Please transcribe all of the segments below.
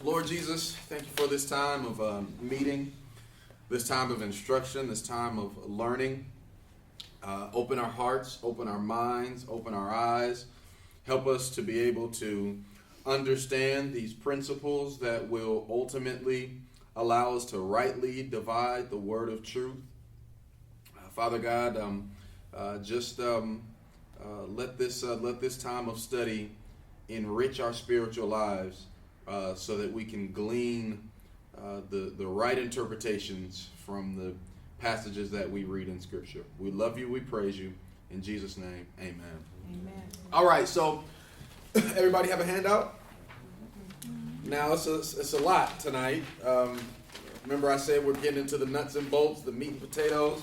Lord Jesus, thank you for this time of meeting, this time of instruction, this time of learning. Open our hearts, open our minds, open our eyes. Help us to be able to understand these principles that will ultimately allow us to rightly divide the word of truth. Father God, let this time of study enrich our spiritual lives so that we can glean the right interpretations from the passages that we read in Scripture. We love you. We praise you. In Jesus' name, amen. Amen. All right, so everybody have a handout? Now, it's a lot tonight. Remember I said we're getting into the nuts and bolts, the meat and potatoes.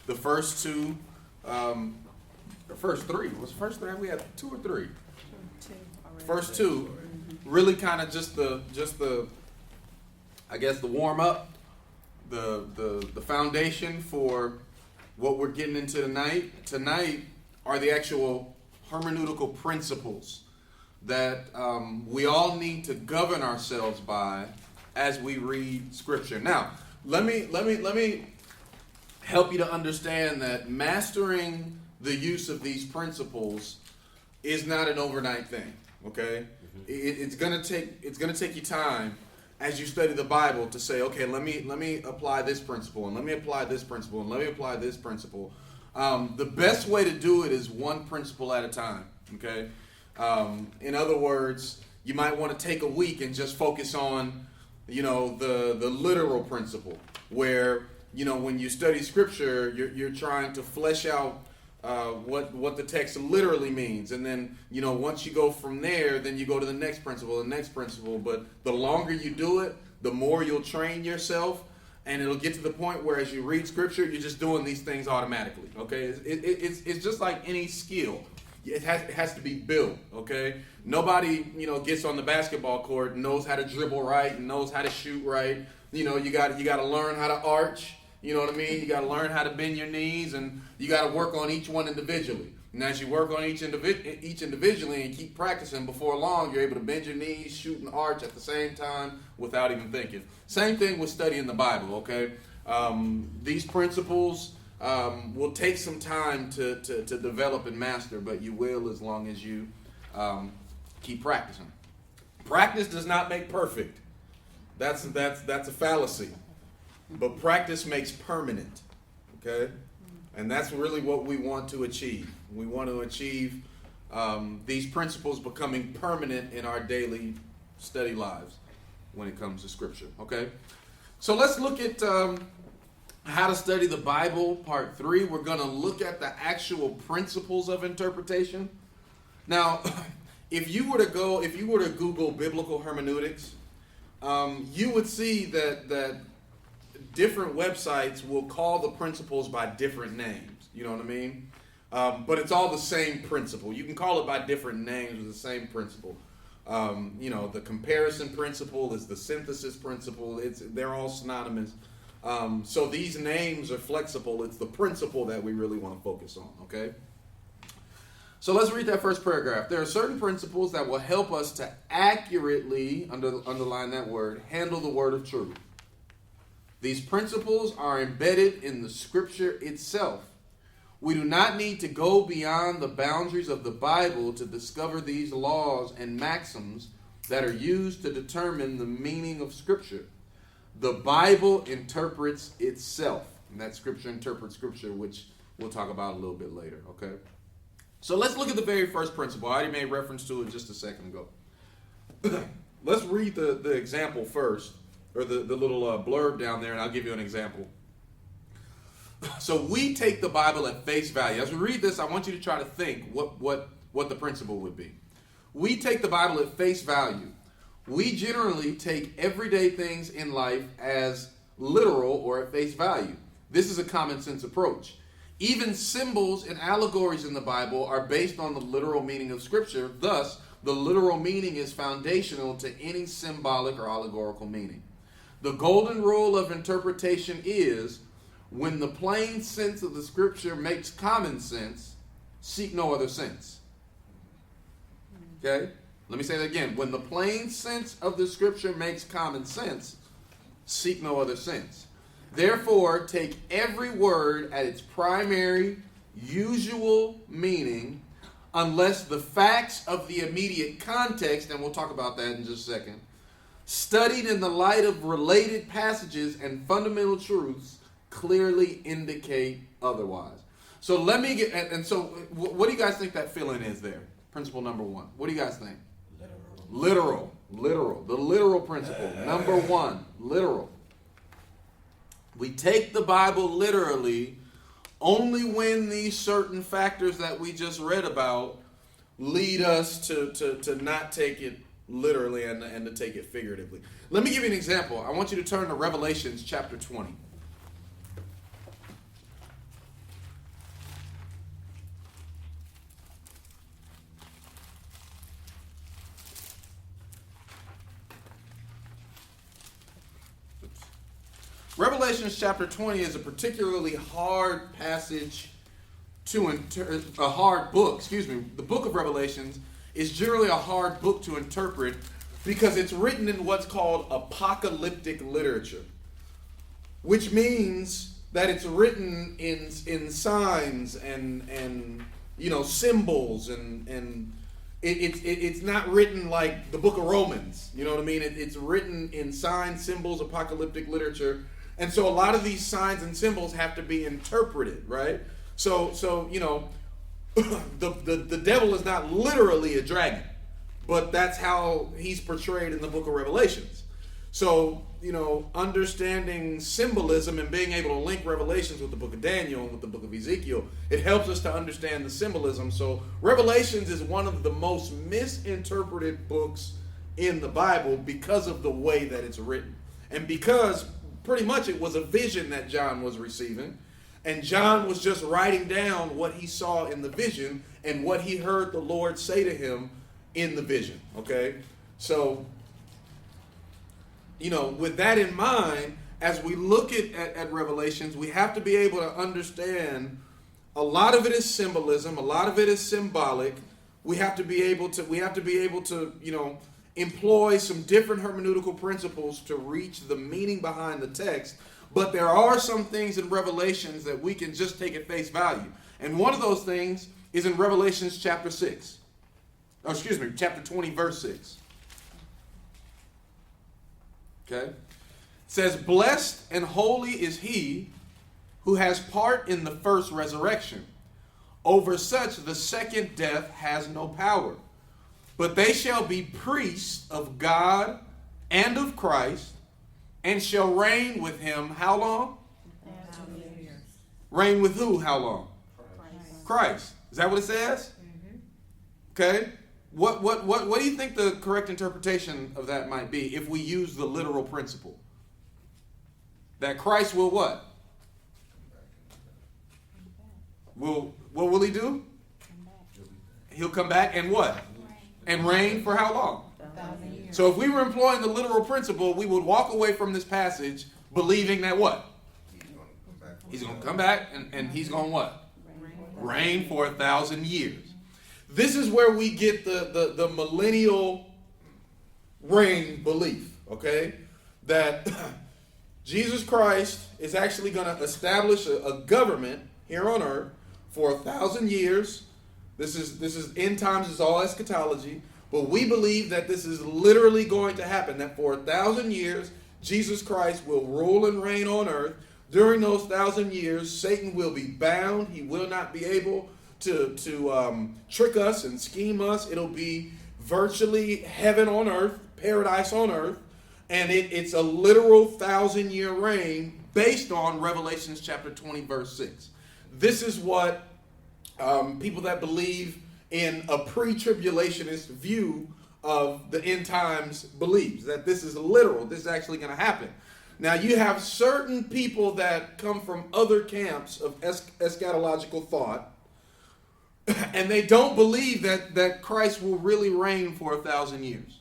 The first two, the first three. Was the first three? We had two or three? Two. First two, really kind of just the I guess the warm up, the foundation for what we're getting into tonight. Tonight are the actual hermeneutical principles that we all need to govern ourselves by as we read Scripture. Now, let me help you to understand that mastering the use of these principles is not an overnight thing. Okay, it's gonna take you time as you study the Bible to say, okay, let me apply this principle, and let me apply this principle, and let me apply this principle. The best way to do it is one principle at a time. Okay, in other words, you might want to take a week and just focus on, the literal principle, where when you study Scripture, you're trying to flesh out what the text literally means, and then once you go from there, then you go to the next principle. But the longer you do it, the more you'll train yourself, and it'll get to the point where as you read Scripture, you're just doing these things automatically. Okay, it's just like any skill. It has to be built. Okay, nobody gets on the basketball court and knows how to dribble right and knows how to shoot right. You got to learn how to arch. You know what I mean? You got to learn how to bend your knees, and you got to work on each one individually. And as you work on each individually and keep practicing, before long, you're able to bend your knees, shoot, and arch at the same time without even thinking. Same thing with studying the Bible, okay? These principles will take some time to develop and master, but you will as long as you keep practicing. Practice does not make perfect. That's a fallacy. But practice makes permanent, okay? And that's really what we want to achieve. We want to achieve these principles becoming permanent in our daily study lives when it comes to Scripture, okay? So let's look at how to study the Bible, part 3. We're going to look at the actual principles of interpretation. Now, if you were to Google biblical hermeneutics, you would see that different websites will call the principles by different names. You know what I mean? But it's all the same principle. You can call it by different names with the same principle. The comparison principle is the synthesis principle. They're all synonymous. So these names are flexible. It's the principle that we really want to focus on, okay? So let's read that first paragraph. There are certain principles that will help us to accurately, underline that word, handle the word of truth. These principles are embedded in the Scripture itself. We do not need to go beyond the boundaries of the Bible to discover these laws and maxims that are used to determine the meaning of Scripture. The Bible interprets itself. And that Scripture interprets Scripture, which we'll talk about a little bit later, okay? So let's look at the very first principle. I already made reference to it just a second ago. Let's read the example first. Or the little blurb down there, and I'll give you an example. So we take the Bible at face value. As we read this, I want you to try to think what the principle would be. We take the Bible at face value. We generally take everyday things in life as literal or at face value. This is a common sense approach. Even symbols and allegories in the Bible are based on the literal meaning of Scripture. Thus, the literal meaning is foundational to any symbolic or allegorical meaning. The golden rule of interpretation is, when the plain sense of the Scripture makes common sense, seek no other sense. Okay? Let me say that again. When the plain sense of the scripture makes common sense, seek no other sense. Therefore, take every word at its primary, usual meaning, unless the facts of the immediate context, and we'll talk about that in just a second, studied in the light of related passages and fundamental truths, clearly indicate otherwise. So let me get, and so what do you guys think that fill-in is there? Principle number one. What do you guys think? Literal. The literal principle. Number one, literal. We take the Bible literally only when these certain factors that we just read about lead us to not take it literally and to take it figuratively. Let me give you an example. I want you to turn to Revelations chapter 20. Revelations chapter 20 is a particularly hard passage a hard book, The book of Revelations is generally a hard book to interpret because it's written in what's called apocalyptic literature, which means that it's written in signs and symbols and it's not written like the book of Romans. You know what I mean? It's written in signs, symbols, apocalyptic literature. And so a lot of these signs and symbols have to be interpreted, right? So the devil is not literally a dragon, but that's how he's portrayed in the book of Revelations. So, understanding symbolism and being able to link Revelations with the book of Daniel and with the book of Ezekiel, it helps us to understand the symbolism. So Revelations is one of the most misinterpreted books in the Bible because of the way that it's written. And because pretty much it was a vision that John was receiving. And John was just writing down what he saw in the vision and what he heard the Lord say to him in the vision. Okay? So, with that in mind, as we look at Revelations, we have to be able to understand a lot of it is symbolism, a lot of it is symbolic. We have to be able to, employ some different hermeneutical principles to reach the meaning behind the text. But there are some things in Revelations that we can just take at face value. And one of those things is in Revelations chapter 20, verse 6. Okay? It says, "Blessed and holy is he who has part in the first resurrection. Over such the second death has no power. But they shall be priests of God and of Christ, and shall reign with him." How long? 1,000 years. Reign with who? How long? Christ. Is that what it says? Mm-hmm. Okay. What do you think the correct interpretation of that might be if we use the literal principle? That Christ will what? What will he do? He'll come back and what? And reign for how long? 1,000 years. So if we were employing the literal principle, we would walk away from this passage believing that what? He's going to come back and he's going to what? Reign for 1,000 years. This is where we get the millennial reign belief, okay? That Jesus Christ is actually going to establish a government here on earth for 1,000 years. This is end times, it's all eschatology, but we believe that this is literally going to happen, that for 1,000 years, Jesus Christ will rule and reign on earth. During those 1,000 years, Satan will be bound. He will not be able to trick us and scheme us. It'll be virtually heaven on earth, paradise on earth, and it's a literal 1,000-year reign based on Revelations chapter 20, verse 6. This is what people that believe in a pre-tribulationist view of the end times believes, that this is literal, this is actually going to happen. Now, you have certain people that come from other camps of eschatological thought, and they don't believe that Christ will really reign for 1,000 years.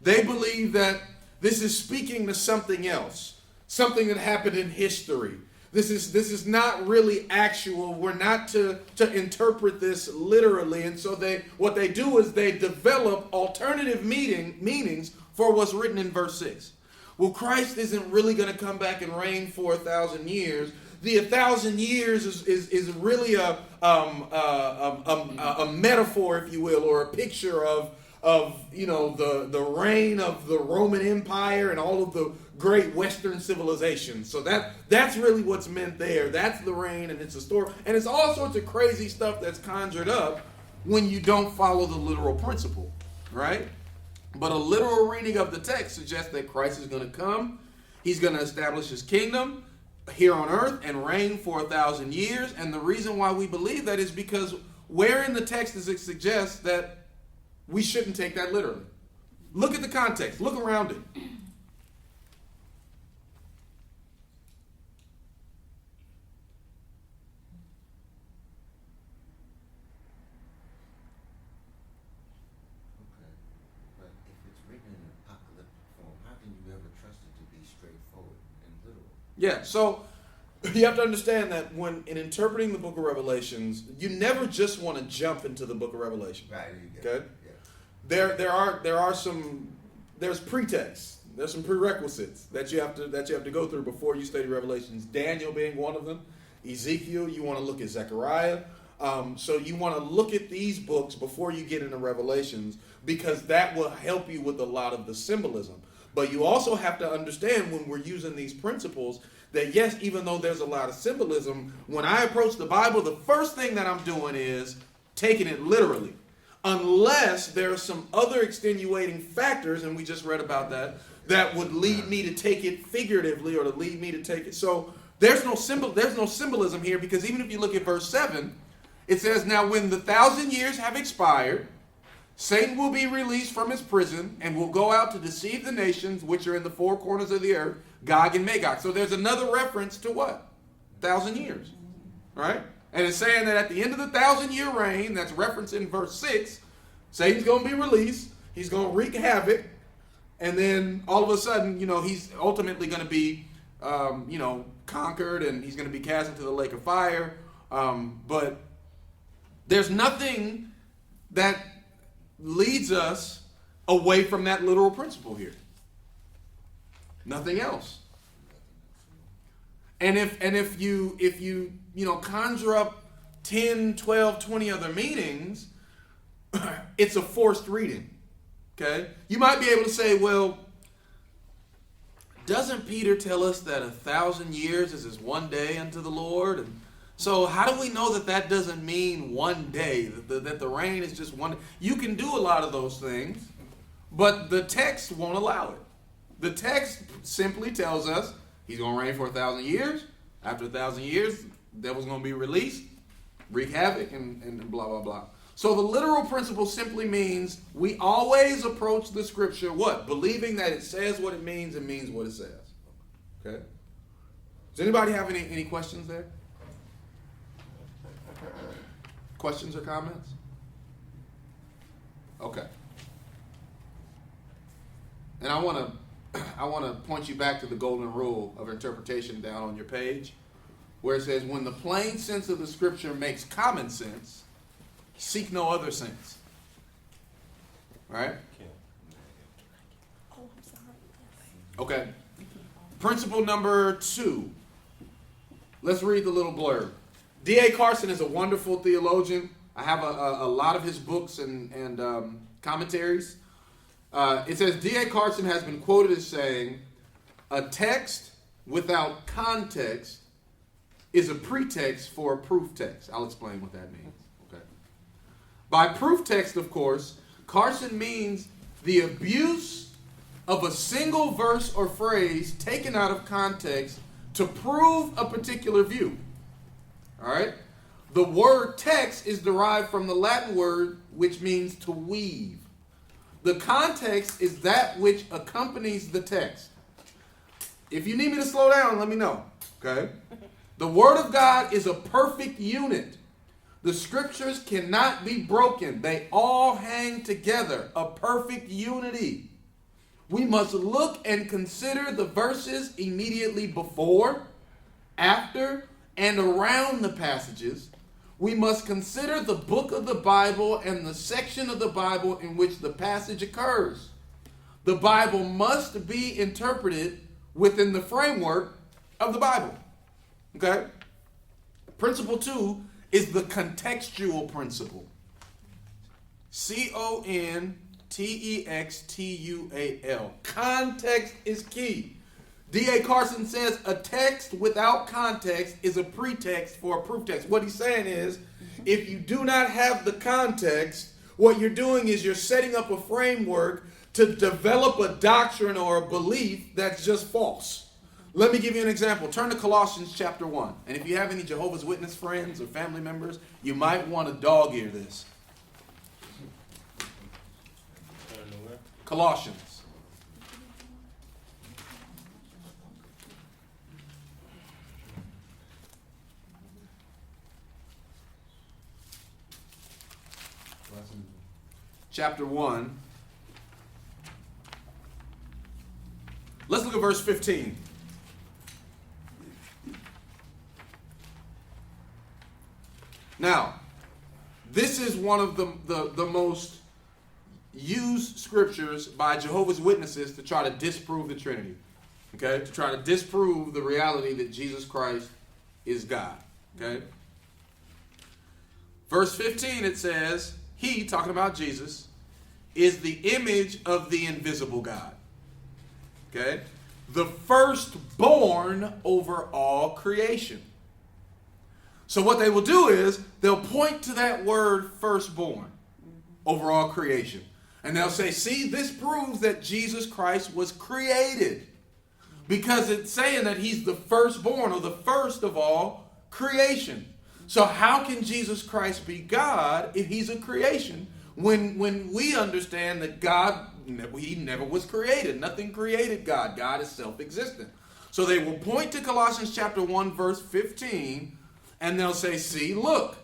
They believe that this is speaking to something else, something that happened in history. This is not really actual. We're not to interpret this literally. And so what they do is they develop alternative meanings for what's written in verse 6. Well, Christ isn't really going to come back and reign for 1,000 years. The 1,000 years is really a metaphor, if you will, or a picture of the reign of the Roman Empire and all of the great Western civilizations. So that's really what's meant there. That's the reign, and it's a story. And it's all sorts of crazy stuff that's conjured up when you don't follow the literal principle, right? But a literal reading of the text suggests that Christ is going to come. He's going to establish his kingdom here on earth and reign for 1,000 years. And the reason why we believe that is because where in the text does it suggest that we shouldn't take that literally? Look at the context. Look around it. Yeah, so you have to understand that when in interpreting the book of Revelations, you never just want to jump into the book of Revelation. Right. Okay? Yeah. There's pretext. There's some prerequisites that you have to go through before you study Revelations. Daniel being one of them. Ezekiel, you want to look at Zechariah. So you want to look at these books before you get into Revelations, because that will help you with a lot of the symbolism. But you also have to understand when we're using these principles that, yes, even though there's a lot of symbolism, when I approach the Bible, the first thing that I'm doing is taking it literally. Unless there are some other extenuating factors, and we just read about that would lead me to take it figuratively or to lead me to take it. So there's no symbolism here, because even if you look at verse 7, it says, "Now when the 1,000 years have expired, Satan will be released from his prison and will go out to deceive the nations which are in the four corners of the earth, Gog and Magog." So there's another reference to what? 1,000 years. Right? And it's saying that at the end of the 1,000-year reign, that's referenced in verse 6, Satan's going to be released. He's going to wreak havoc. And then all of a sudden, he's ultimately going to be, conquered, and he's going to be cast into the lake of fire. But there's nothing that leads us away from that literal principle here. Nothing else. And if you conjure up 10, 12, 20 other meanings, it's a forced reading. Okay? You might be able to say, well, doesn't Peter tell us that 1,000 years is as one day unto the Lord? And so how do we know that doesn't mean one day, that the reign is just one day? You can do a lot of those things, but the text won't allow it. The text simply tells us he's going to reign for 1,000 years. After 1,000 years, the devil's going to be released, wreak havoc, and blah, blah, blah. So the literal principle simply means we always approach the scripture, what? Believing that it says what it means and means what it says. Okay? Does anybody have any questions there? Questions or comments? Okay. And I want to point you back to the golden rule of interpretation down on your page, where it says, when the plain sense of the scripture makes common sense, seek no other sense. Right? Okay. Principle number 2. Let's read the little blurb. D.A. Carson is a wonderful theologian. I have a lot of his books and commentaries. It says, D.A. Carson has been quoted as saying, a text without context is a pretext for a proof text. I'll explain what that means. Okay. By proof text, of course, Carson means the abuse of a single verse or phrase taken out of context to prove a particular view. All right? The word text is derived from the Latin word which means to weave. The context is that which accompanies the text. If you need me to slow down, let me know. Okay? The Word of God is a perfect unit. The Scriptures cannot be broken. They all hang together. A perfect unity. We must look and consider the verses immediately before, after and around the passages, we must consider the book of the Bible and the section of the Bible in which the passage occurs. The Bible must be interpreted within the framework of the Bible. Okay? Principle 2 is the contextual principle. Contextual. Context is key. D.A. Carson says a text without context is a pretext for a proof text. What he's saying is, if you do not have the context, what you're doing is you're setting up a framework to develop a doctrine or a belief that's just false. Let me give you an example. Turn to Colossians chapter 1. And if you have any Jehovah's Witness friends or family members, you might want to dog-ear this. Colossians. Chapter 1. Let's look at verse 15. Now, this is one of the most used scriptures by Jehovah's Witnesses to try to disprove the Trinity. Okay? To try to disprove the reality that Jesus Christ is God. Okay? Verse 15, it says, He, talking about Jesus, is the image of the invisible God. Okay? The firstborn over all creation. So what they will do is they'll point to that word firstborn over all creation. And they'll say, see, this proves that Jesus Christ was created. Because it's saying that he's the firstborn or the first of all creation. So how can Jesus Christ be God if he's a creation? When we understand that God, he never was created. Nothing created God. God is self-existent. So they will point to Colossians chapter 1 verse 15 and they'll say, see, look,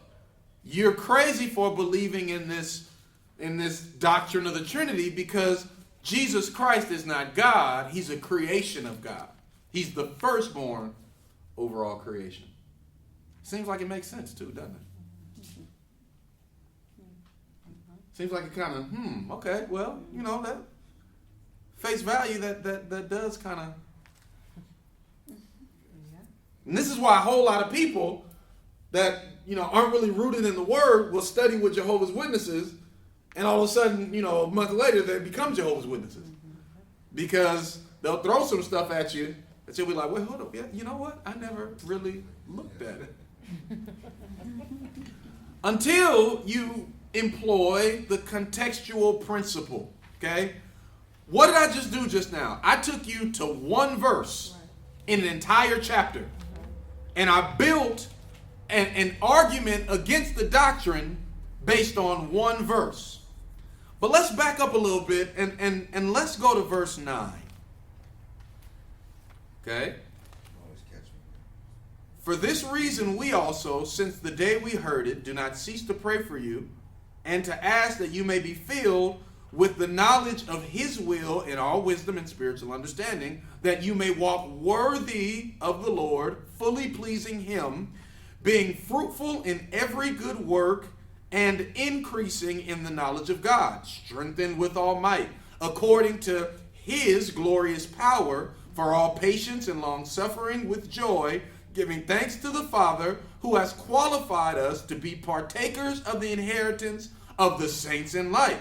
you're crazy for believing in this doctrine of the Trinity because Jesus Christ is not God. He's a creation of God. He's the firstborn over all creation. Seems like it makes sense too, doesn't it? Seems like it kind of, okay, well, that face value that does kind of. And this is why a whole lot of people that, aren't really rooted in the Word will study with Jehovah's Witnesses, and all of a sudden, a month later, they become Jehovah's Witnesses. Because they'll throw some stuff at you, and you'll be like, wait, hold up, yeah, you know what? I never really looked at it. Until you employ the contextual principle, okay? What did I just do just now? I took you to one verse in an entire chapter, and I built an argument against the doctrine based on one verse. But let's back up a little bit and let's go to verse 9. Okay? For this reason we also, since the day we heard it, do not cease to pray for you and to ask that you may be filled with the knowledge of his will in all wisdom and spiritual understanding, that you may walk worthy of the Lord, fully pleasing him, being fruitful in every good work and increasing in the knowledge of God, strengthened with all might, according to his glorious power, for all patience and long suffering with joy, giving thanks to the Father who has qualified us to be partakers of the inheritance of the saints in light.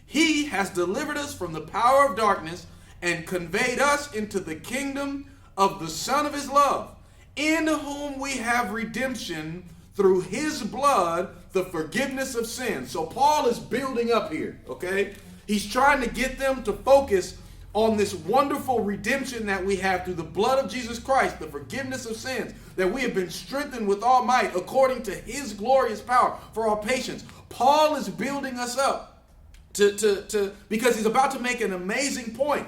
He has delivered us from the power of darkness and conveyed us into the kingdom of the Son of his love, in whom we have redemption through his blood, the forgiveness of sins. So Paul is building up here, okay? He's trying to get them to focus on this wonderful redemption that we have through the blood of Jesus Christ, the forgiveness of sins, that we have been strengthened with all might according to his glorious power for all patience. Paul is building us up because he's about to make an amazing point.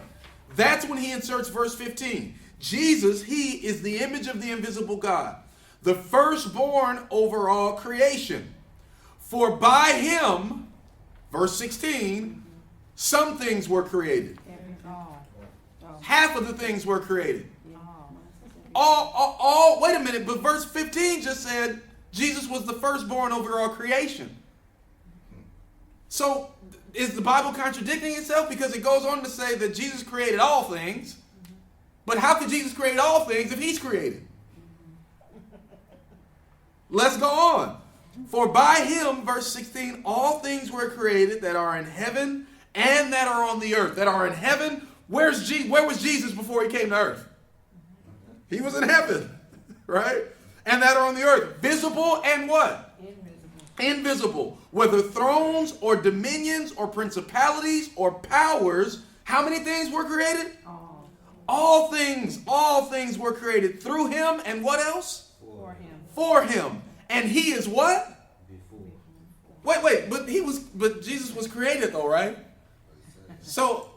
That's when he inserts verse 15. Jesus, he is the image of the invisible God, the firstborn over all creation. For by him, verse 16, some things were created. Half of the things were created. Wait a minute, but verse 15 just said Jesus was the firstborn over all creation. So is the Bible contradicting itself? Because it goes on to say that Jesus created all things. But how could Jesus create all things if he's created? Let's go on. For by him, verse 16, all things were created that are in heaven and that are on the earth. That are in heaven. Where was Jesus before he came to earth? He was in heaven, right? And that are on the earth. Visible and what? Invisible. Whether thrones or dominions or principalities or powers. How many things were created? All things were created through him and what else? For him. And he is what? Wait, but Jesus was created though, right? So,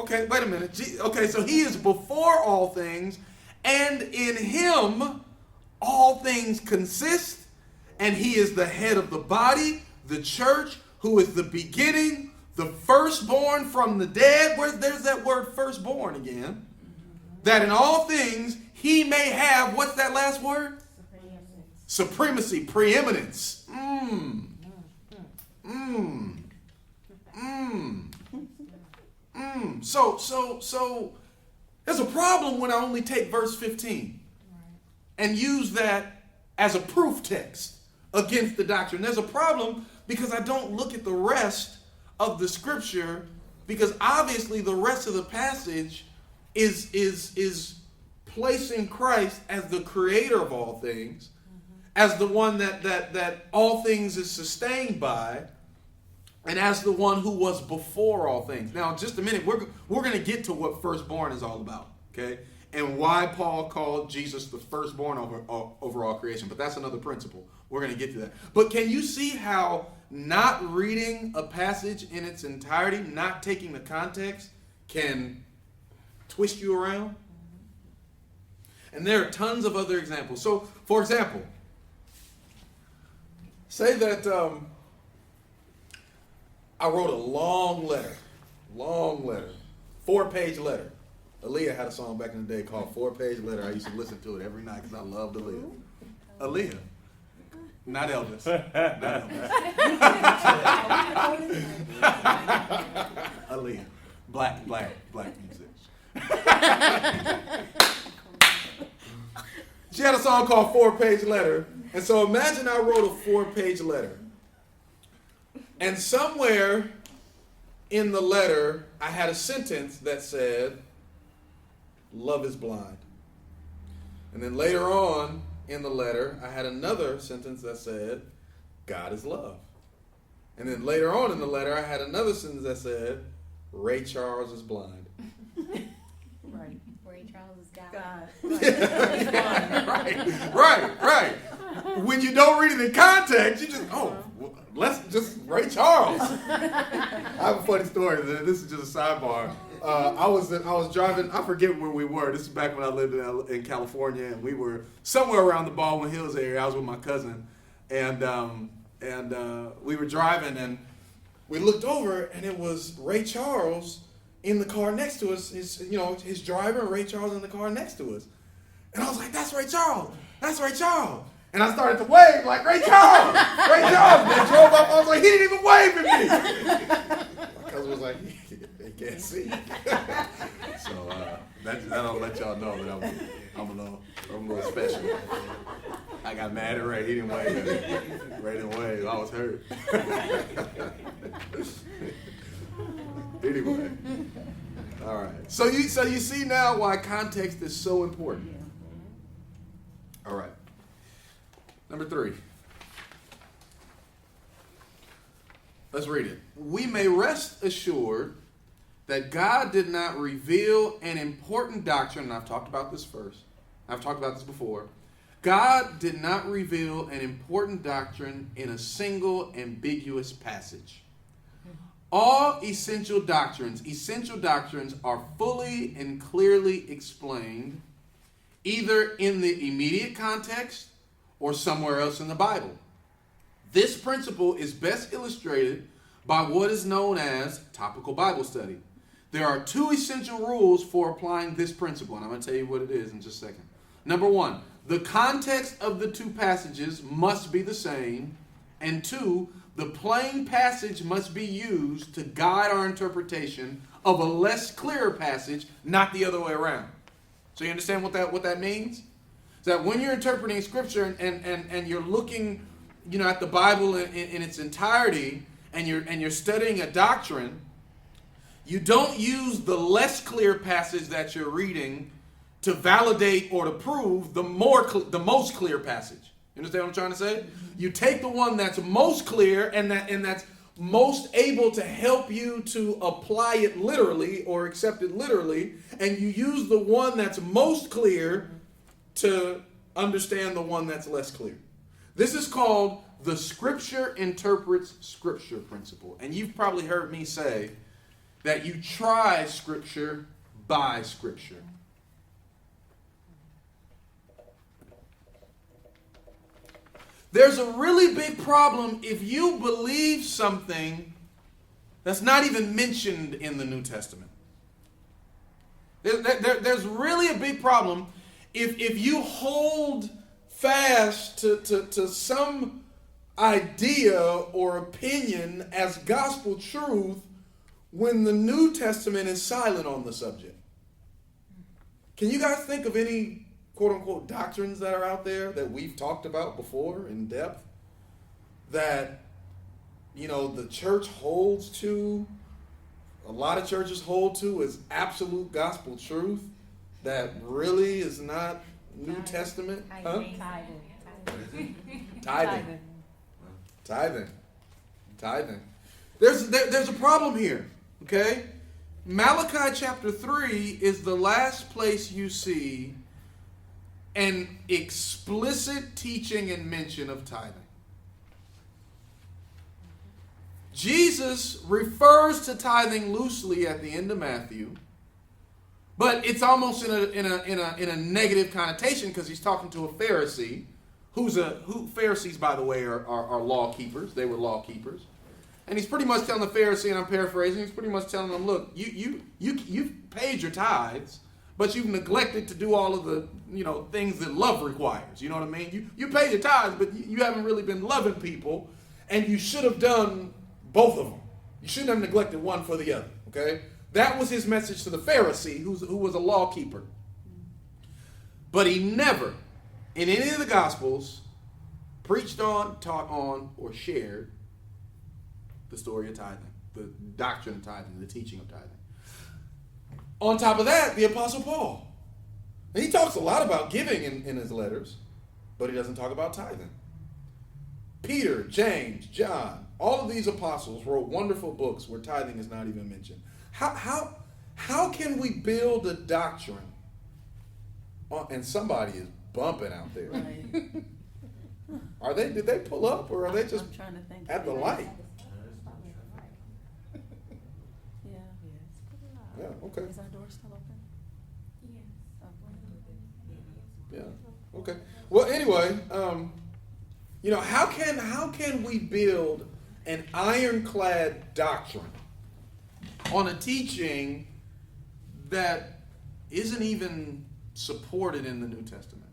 okay, wait a minute. Okay, so he is before all things, and in him all things consist, and he is the head of the body, the church, who is the beginning, the firstborn from the dead. There's that word firstborn again. That in all things he may have, what's that last word? Supremacy, preeminence. So there's a problem when I only take verse 15 and use that as a proof text against the doctrine. There's a problem because I don't look at the rest of the scripture, because obviously the rest of the passage is placing Christ as the creator of all things, as the one that all things is sustained by, and as the one who was before all things. Now, in just a minute, we're going to get to what firstborn is all about, okay? And why Paul called Jesus the firstborn over all creation. But that's another principle. We're going to get to that. But can you see how not reading a passage in its entirety, not taking the context, can twist you around? And there are tons of other examples. So, for example, say that I wrote a long letter, 4-page letter. Aaliyah had a song back in the day called 4-Page Letter. I used to listen to it every night because I loved Aaliyah. Aaliyah. Not Elvis. Not Elvis. Aaliyah. Black music. She had a song called 4-Page Letter. And so imagine I wrote a 4-page letter. And somewhere in the letter, I had a sentence that said, love is blind. And then later on in the letter, I had another sentence that said, God is love. And then later on in the letter, I had another sentence that said, Ray Charles is blind. Right. Ray Charles is God. Right. When you don't read it in context, you just, let's just Ray Charles. I have a funny story. This is just a sidebar. I was driving. I forget where we were. This is back when I lived in California, and we were somewhere around the Baldwin Hills area. I was with my cousin, and we were driving, and we looked over, and it was Ray Charles in the car next to us. His driver, and Ray Charles in the car next to us. And I was like, "That's Ray Charles. That's Ray Charles." And I started to wave like Ray Charles. Ray Charles. They drove up. I was like, he didn't even wave at me. My cousin was like, they can't see. So that'll let y'all know that I'm a little special. I got mad at Ray. He didn't wave at me. Ray didn't wave. I was hurt. Anyway. All right. So you see now why context is so important. All right. Number 3. Let's read it. We may rest assured that God did not reveal an important doctrine, and I've talked about this before. God did not reveal an important doctrine in a single ambiguous passage. All essential doctrines are fully and clearly explained either in the immediate context or somewhere else in the Bible. This principle is best illustrated by what is known as topical Bible study. There are 2 essential rules for applying this principle, and I'm going to tell you what it is in just a second. Number one, the context of the two passages must be the same. And two, the plain passage must be used to guide our interpretation of a less clear passage, not the other way around. So you understand what that means? So that when you're interpreting Scripture and you're looking, at the Bible in its entirety, and you're studying a doctrine, you don't use the less clear passage that you're reading to validate or to prove the most clear passage. You understand what I'm trying to say? You take the one that's most clear and that's most able to help you to apply it literally or accept it literally, and you use the one that's most clear to understand the one that's less clear. This is called the Scripture interprets Scripture principle. And you've probably heard me say that you try Scripture by Scripture. There's a really big problem if you believe something that's not even mentioned in the New Testament. There's really a big problem if you hold fast to some idea or opinion as gospel truth when the New Testament is silent on the subject. Can you guys think of any quote-unquote doctrines that are out there that we've talked about before in depth that, the church holds to, a lot of churches hold to as absolute gospel truth that really is not New Testament? Huh? Tithing. There's a problem here, okay? Malachi chapter 3 is the last place you see an explicit teaching and mention of tithing. Jesus refers to tithing loosely at the end of Matthew, but it's almost in a negative connotation because he's talking to a Pharisee who Pharisees, by the way, are law keepers. They were law keepers. And he's pretty much telling the Pharisee, and I'm paraphrasing, he's pretty much telling them, look, you've paid your tithes, but you've neglected to do all of the, things that love requires. You know what I mean? You paid your tithes, but you haven't really been loving people, and you should have done both of them. You shouldn't have neglected one for the other, okay? That was his message to the Pharisee, who was a law keeper. But he never, in any of the Gospels, preached on, taught on, or shared the story of tithing, the doctrine of tithing, the teaching of tithing. On top of that, the Apostle Paul. And he talks a lot about giving in his letters, but he doesn't talk about tithing. Peter, James, John, all of these apostles wrote wonderful books where tithing is not even mentioned. How can we build a doctrine? And somebody is bumping out there. Right. Did they pull up, or are they just at the light? Yeah, okay. Is our door still open? Yeah, okay. Well, anyway, how can we build an ironclad doctrine on a teaching that isn't even supported in the New Testament?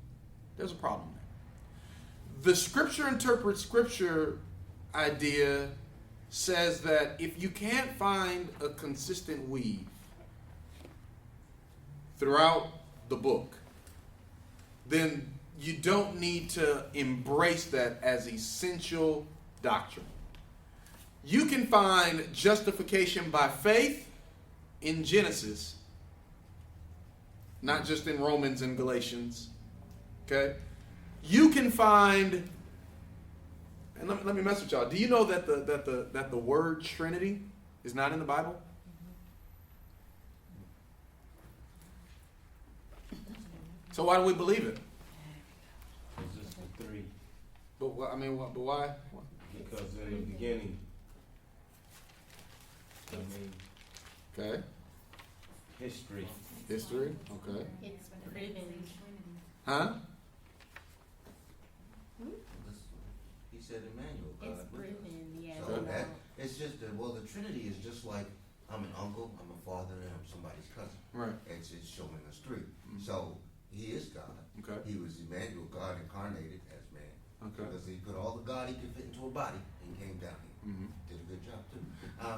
There's a problem there. The Scripture interprets Scripture idea says that if you can't find a consistent weave throughout the book, then you don't need to embrace that as essential doctrine. You can find justification by faith in Genesis, not just in Romans and Galatians. Okay? You can find, and let me mess with y'all. Do you know that the word Trinity is not in the Bible? So why do we believe it? It's just the three. But why? Because in the beginning, Okay. history. History. Okay. It's written. Huh? He said Emmanuel. It's written, yeah. So that it's just the Trinity is just like I'm an uncle, I'm a father, and I'm somebody's cousin. Right. It's showing us three. So he is God. Okay. He was Emmanuel, God incarnated as man. Okay. Because he put all the God he could fit into a body and came down here. Mm-hmm. Did a good job too.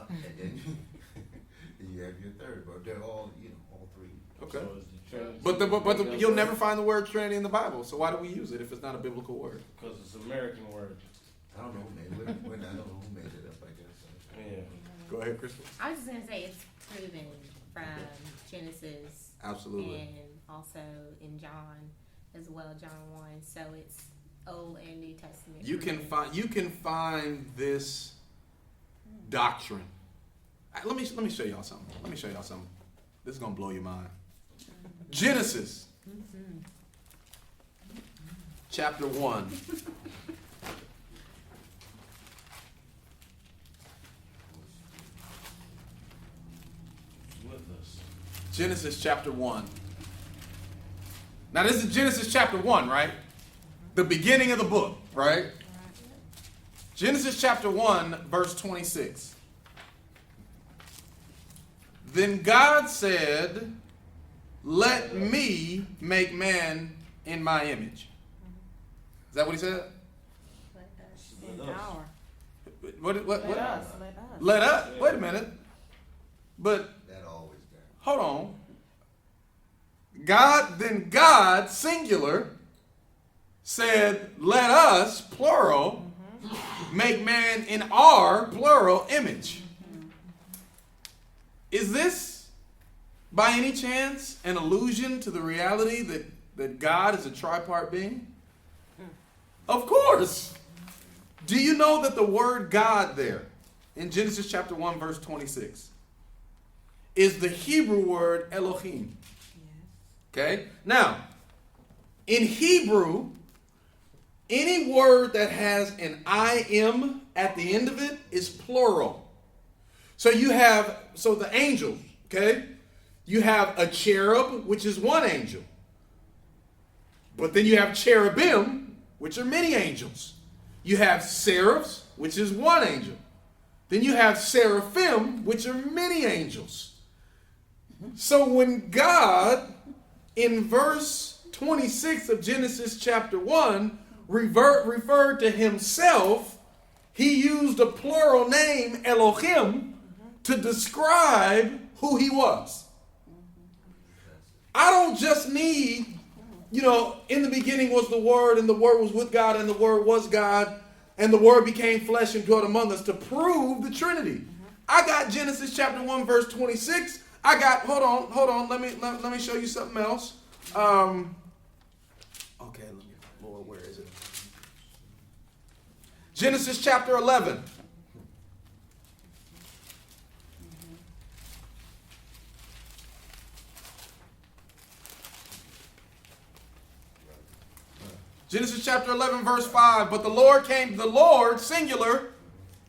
And then you have your third, but they're all, all three. Okay. So is the Trinity But you'll never find the word Trinity in the Bible. So why do we use it if it's not a biblical word? Because it's an American word. I don't know, man. I don't know who made it up, I guess. Yeah. Go ahead, Crystal. I was just gonna say it's proven from Genesis Absolutely. and also in John as well, John 1. So it's Old and New Testament. You can find this doctrine. Let me show y'all something. This is gonna blow your mind. Genesis, chapter 1. With us. Genesis chapter 1. Now this is Genesis chapter 1, right? The beginning of the book, right? Genesis chapter 1, verse 26. Then God said, "Let me make man in my image." Is that what he said? With us. What? Let us. Let us. Wait a minute. But That always got. hold on. God, singular, said, "Let us," plural, "make man in our," plural, "image." Is this, by any chance, an allusion to the reality that God is a tripart being? Of course. Do you know that the word God there, in Genesis chapter 1, verse 26, is the Hebrew word Elohim? Okay? Now, in Hebrew, any word that has an I am at the end of it is plural. So the angels, okay? You have a cherub, which is one angel. But then you have cherubim, which are many angels. You have seraphs, which is one angel. Then you have seraphim, which are many angels. So when God, in verse 26 of Genesis chapter 1, referred to himself, he used a plural name, Elohim, to describe who he was. I don't just need, in the beginning was the Word, and the Word was with God, and the Word was God, and the Word became flesh and dwelt among us to prove the Trinity. I got Genesis chapter 1, verse 26. I got, hold on, let me show you something else. Lord, where is it? Genesis chapter 11. Genesis chapter 11, verse 5. But the Lord, singular,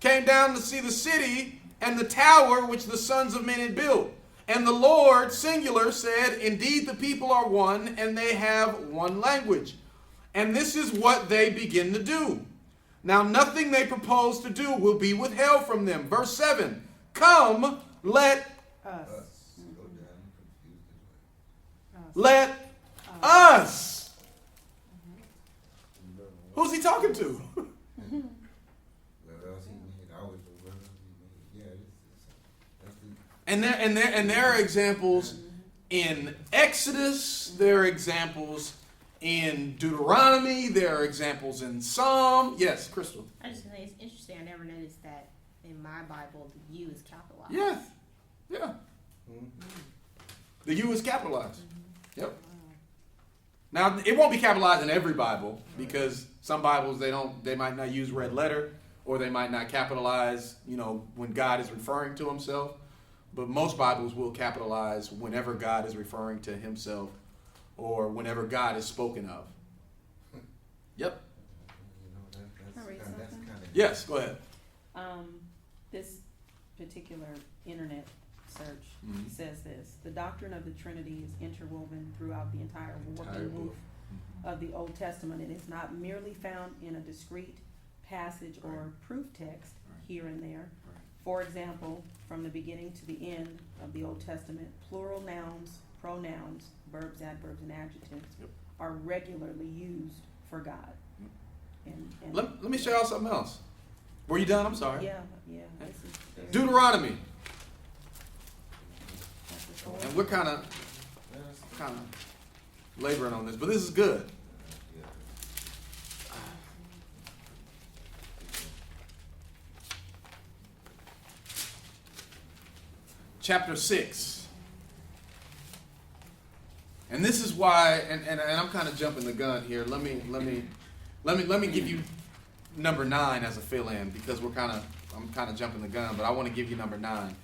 came down to see the city and the tower which the sons of men had built. And the Lord, singular, said, "Indeed, the people are one, and they have one language. And this is what they begin to do. Now nothing they propose to do will be withheld from them." Verse 7. "Come, let Us. Go down, confused as well. let us." Who's he talking to? What else he made? I always know what else he made. Yeah, that's the. And there are examples in Exodus. There are examples in Deuteronomy. There are examples in Psalm. Yes, Crystal. I just think it's interesting. I never noticed that in my Bible the U is capitalized. Yes. Yeah. The U is capitalized. Yep. Now it won't be capitalized in every Bible because some Bibles they might not use red letter, or they might not capitalize, when God is referring to himself. But most Bibles will capitalize whenever God is referring to himself or whenever God is spoken of. Yep. Can I read That's something? kind of. Yes, go ahead. This particular internet search says this: the doctrine of the Trinity is interwoven throughout the entire working book of the Old Testament. It is not merely found in a discrete passage or proof text here and there. For example, from the beginning to the end of the Old Testament, plural nouns pronouns, verbs, adverbs, and adjectives Yep. are regularly used for God. And Let me show y'all something else. Were you done? I'm sorry. yeah, this is very, Deuteronomy. chapter 4. And we're kind of laboring on this, but this is good. Chapter 6. And this is why, and I'm kind of jumping the gun here. Let me give you number 9 as a fill-in, because I'm kind of jumping the gun, but I want to give you number 9.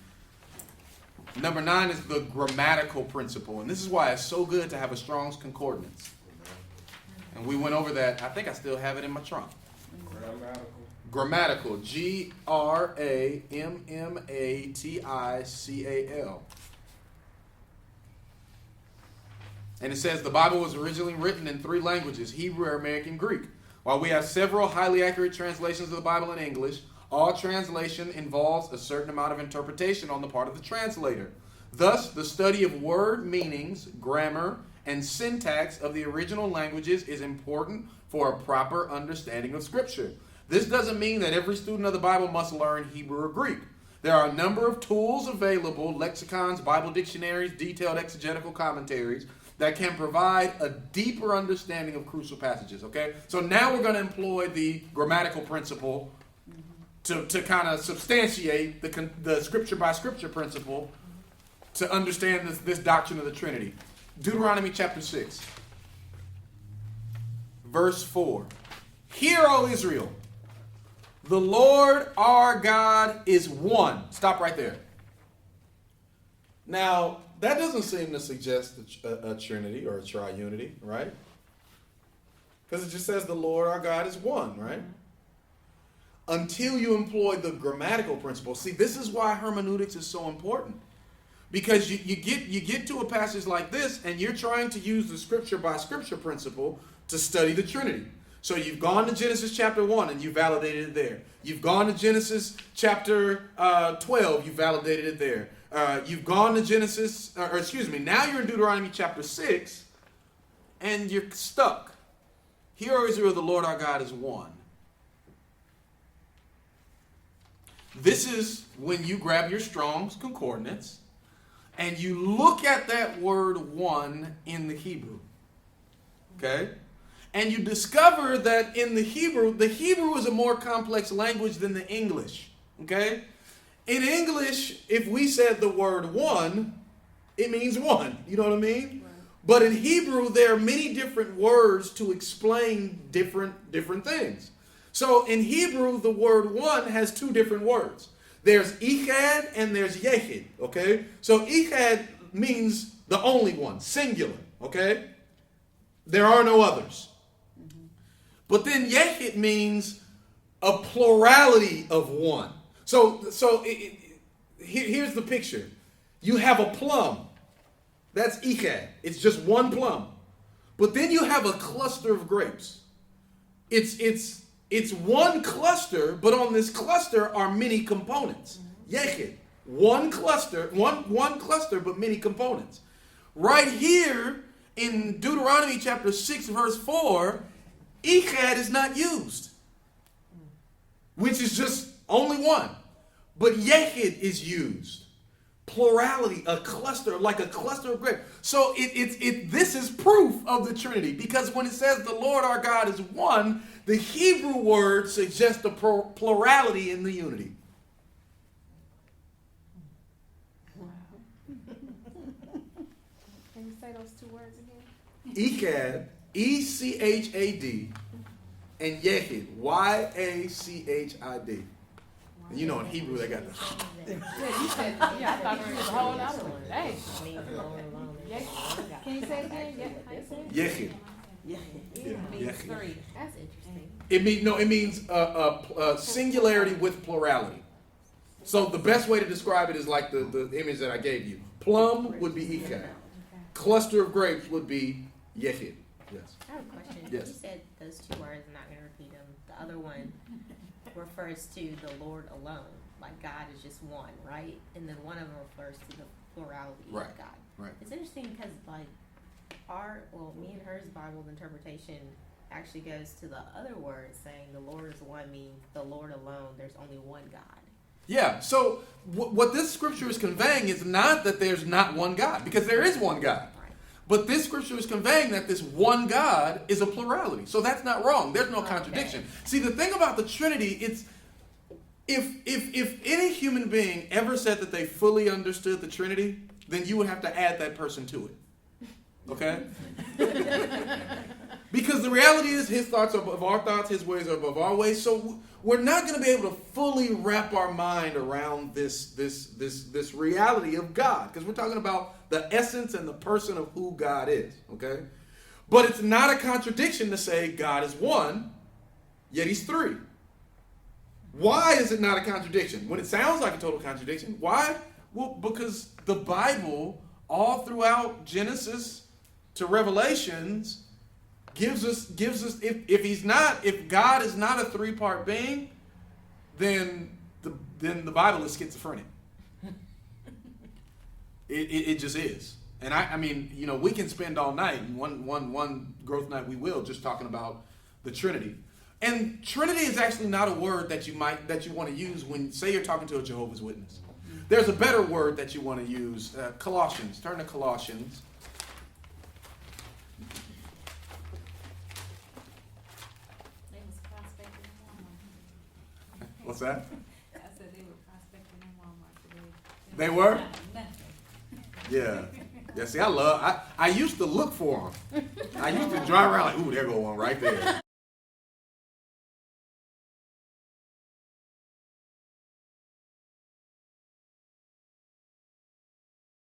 Number 9 is the grammatical principle, and this is why it's so good to have a Strong's Concordance. And we went over that. I think I still have it in my trunk. Grammatical. Grammatical. And it says the Bible was originally written in 3 languages, Hebrew, Aramaic, and Greek. While we have several highly accurate translations of the Bible in English, all translation involves a certain amount of interpretation on the part of the translator. Thus, the study of word meanings, grammar, and syntax of the original languages is important for a proper understanding of Scripture. This doesn't mean that every student of the Bible must learn Hebrew or Greek. There are a number of tools available, lexicons, Bible dictionaries, detailed exegetical commentaries, that can provide a deeper understanding of crucial passages, okay? So now we're going to employ the grammatical principle to kind of substantiate the scripture by scripture principle to understand this doctrine of the Trinity. Deuteronomy chapter 6, verse 4. Hear, O Israel, the Lord our God is one. Stop right there. Now, that doesn't seem to suggest a trinity or a triunity, right? Because it just says the Lord our God is one, right? Until you employ the grammatical principle. See, this is why hermeneutics is so important. Because you get to a passage like this and you're trying to use the scripture by scripture principle to study the Trinity. So you've gone to Genesis chapter 1 and you validated it there. You've gone to Genesis chapter 12, you validated it there. You've gone to Genesis, now you're in Deuteronomy chapter 6 and you're stuck. Hear, O Israel, the Lord our God is one. This is when you grab your Strong's Concordance and you look at that word one in the Hebrew. Okay? And you discover that in the Hebrew is a more complex language than the English. Okay? In English, if we said the word one, it means one. You know what I mean? Right. But in Hebrew, there are many different words to explain different things. So in Hebrew, the word one has 2 different words. There's Echad and there's Yehid, okay? So Echad means the only one, singular, okay? There are no others. Mm-hmm. But then Yehid means a plurality of one. So here's the picture. You have a plum. That's Echad. It's just one plum. But then you have a cluster of grapes. It's one cluster, but on this cluster are many components. Yechid. One cluster, but many components. Right here in Deuteronomy chapter 6, verse 4, Echad is not used, which is just only one. But Yechid is used. Plurality, a cluster, like a cluster of grapes. So this is proof of the Trinity, because when it says the Lord our God is one, the Hebrew word suggests the plurality in the unity. Can you say those 2 words again? Echad, E-C-H-A-D, and Yechid, Y-A-C-H-I-D. And you know in Hebrew they got the... I thought you was a whole other one. Hey. Can you say it again? Yechid. Means 3. That's interesting. It means singularity with plurality. So the best way to describe it is like the image that I gave you. Plum would be Echad. Cluster of grapes would be Yechid. Yes. I have a question. Yes. You said those 2 words, I'm not going to repeat them. The other one refers to the Lord alone. Like God is just one, right? And then one of them refers to the plurality Right. of God. Right. It's interesting because me and hers Bible interpretation actually goes to the other word saying the Lord is one means the Lord alone. There's only one God. Yeah, so what this scripture is conveying is not that there's not one God, because there is one God. Right. But this scripture is conveying that this one God is a plurality. So that's not wrong. There's no contradiction. See, the thing about the Trinity, it's if any human being ever said that they fully understood the Trinity, then you would have to add that person to it. Okay? Because the reality is his thoughts are above our thoughts, his ways are above our ways. So we're not going to be able to fully wrap our mind around this reality of God, because we're talking about the essence and the person of who God is. Okay? But it's not a contradiction to say God is one, yet he's three. Why is it not a contradiction? When it sounds like a total contradiction. Why? Well, because the Bible, all throughout Genesis to Revelations, gives us if God is not a three-part being, then the Bible is schizophrenic. It just is. And I mean, we can spend all night, one growth night we will, just talking about the Trinity. And Trinity is actually not a word that you want to use when, say, you're talking to a Jehovah's Witness. There's a better word that you want to use. Colossians. Turn to Colossians. They was prospecting in Walmart. What's that? I said they were prospecting in Walmart today. They were? Nothing. Yeah. Yeah, see, I used to look for them. I used to drive around like, ooh, there go one right there.